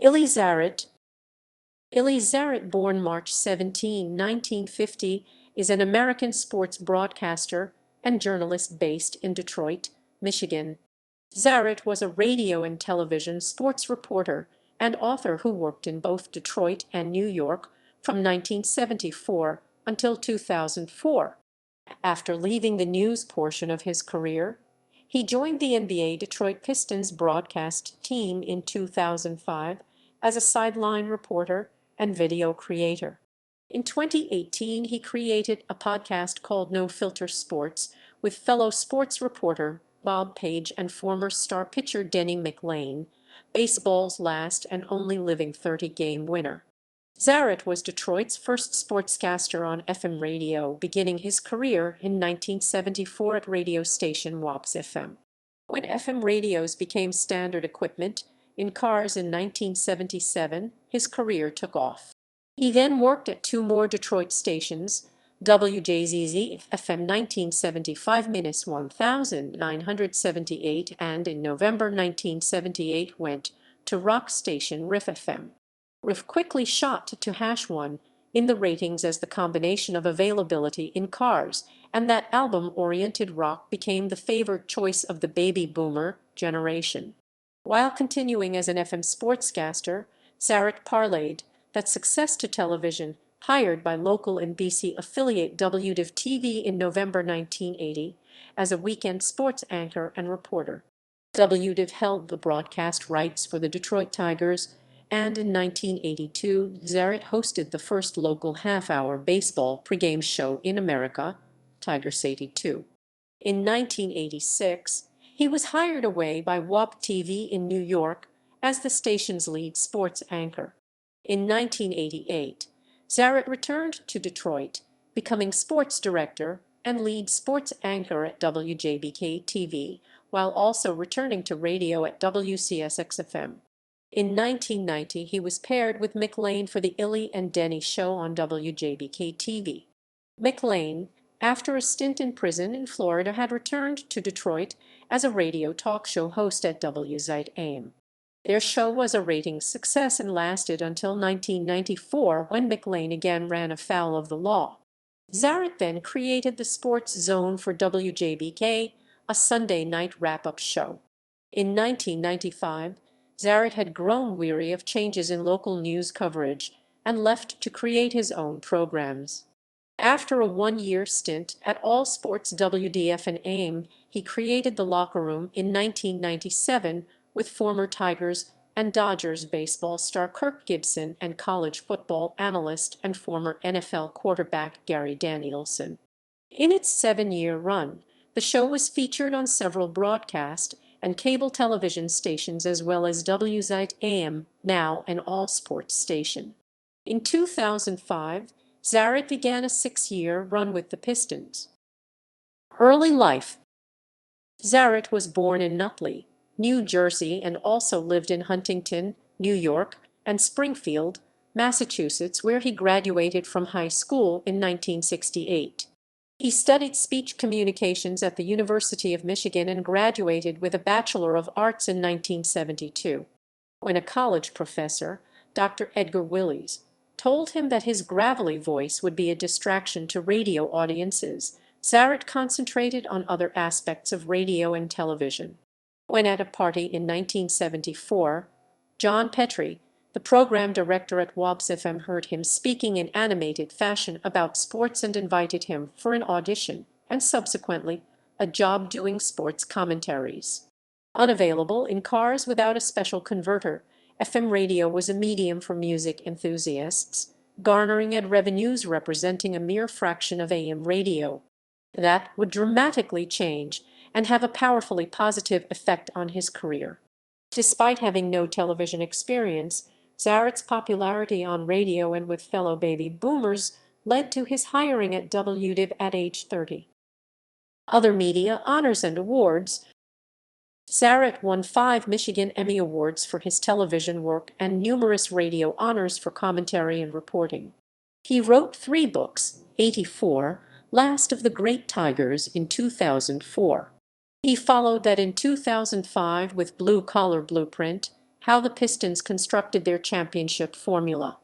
Eli Zaret. Eli Zaret, born March 17, 1950, is an American sports broadcaster and journalist based in Detroit, Michigan. Zaret was a radio and television sports reporter and author who worked in both Detroit and New York from 1974 until 2004. After leaving the news portion of his career, he joined the NBA Detroit Pistons broadcast team in 2005 as a sideline reporter and video creator. In 2018, he created a podcast called No Filter Sports with fellow sports reporter Bob Page and former star pitcher Denny McLain, baseball's last and only living 30-game winner. Zaret was Detroit's first sportscaster on FM radio, beginning his career in 1974 at radio station WXYT-FM. When FM radios became standard equipment in cars in 1977, his career took off. He then worked at two more Detroit stations, WJBK-FM 1975-1978, and in November 1978 went to rock station Riff FM. Riff quickly shot to #1 in the ratings as the combination of availability in cars and that album-oriented rock became the favored choice of the baby boomer generation. While continuing as an FM sportscaster, Zaret parlayed that success to television, hired by local NBC affiliate WJBK-TV in November 1980 as a weekend sports anchor and reporter. WJBK held the broadcast rights for the Detroit Tigers, and in 1982, Zaret hosted the first local half-hour baseball pregame show in America, Tigers 82. In 1986, he was hired away by WJBK-TV in New York as the station's lead sports anchor. In 1988, Zaret returned to Detroit, becoming sports director and lead sports anchor at WJBK-TV, while also returning to radio at WCSX-FM. In 1990, he was paired with McLain for the Eli and Denny show on WJBK-TV. McLain, after a stint in prison in Florida, had returned to Detroit as a radio talk show host at WXYT-AM. Their show was a ratings success and lasted until 1994, when McLain again ran afoul of the law. Zaret then created the Sports Zone for WJBK, a Sunday night wrap-up show. In 1995, Zaret had grown weary of changes in local news coverage and left to create his own programs. After a one-year stint at All Sports WDF and AIM, he created The Locker Room in 1997 with former Tigers and Dodgers baseball star Kirk Gibson and college football analyst and former NFL quarterback Gary Danielson. In its 7-year run, the show was featured on several broadcast and cable television stations as well as WXYT-AM, now an all-sports station. In 2005, Zaret began a 6-year run with the Pistons. Early life. Zaret was born in Nutley, New Jersey, and also lived in Huntington, New York, and Springfield, Massachusetts, where he graduated from high school in 1968. He studied speech communications at the University of Michigan and graduated with a Bachelor of Arts in 1972. When a college professor, Dr. Edgar Willies, told him that his gravelly voice would be a distraction to radio audiences, Zaret concentrated on other aspects of radio and television. When at a party in 1974, John Petrie, the program director at WXYT-FM, heard him speaking in animated fashion about sports and invited him for an audition and subsequently a job doing sports commentaries. Unavailable in cars without a special converter, FM radio was a medium for music enthusiasts, garnering ad revenues representing a mere fraction of AM radio. That would dramatically change and have a powerfully positive effect on his career. Despite having no television experience, Zaret's popularity on radio and with fellow baby boomers led to his hiring at WDIV at age 30. Other media honors and awards. Zaret won 5 Michigan Emmy Awards for his television work and numerous radio honors for commentary and reporting. He wrote 3 books, 84, Last of the Great Tigers in 2004. He followed that in 2005 with Blue Collar Blueprint, how the Pistons constructed their championship formula.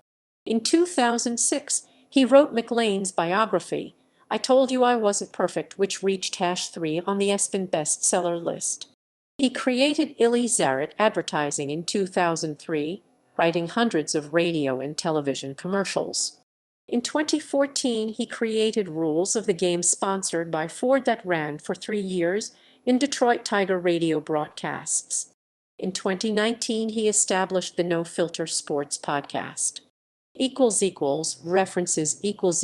In 2006, he wrote McLain's biography, I Told You I Wasn't Perfect, which reached #3 on the ESPN bestseller list. He created Eli Zaret Advertising in 2003, writing hundreds of radio and television commercials. In 2014, he created Rules of the Game sponsored by Ford that ran for 3 years in Detroit Tiger radio broadcasts. In 2019, he established the No Filter Sports podcast. References equals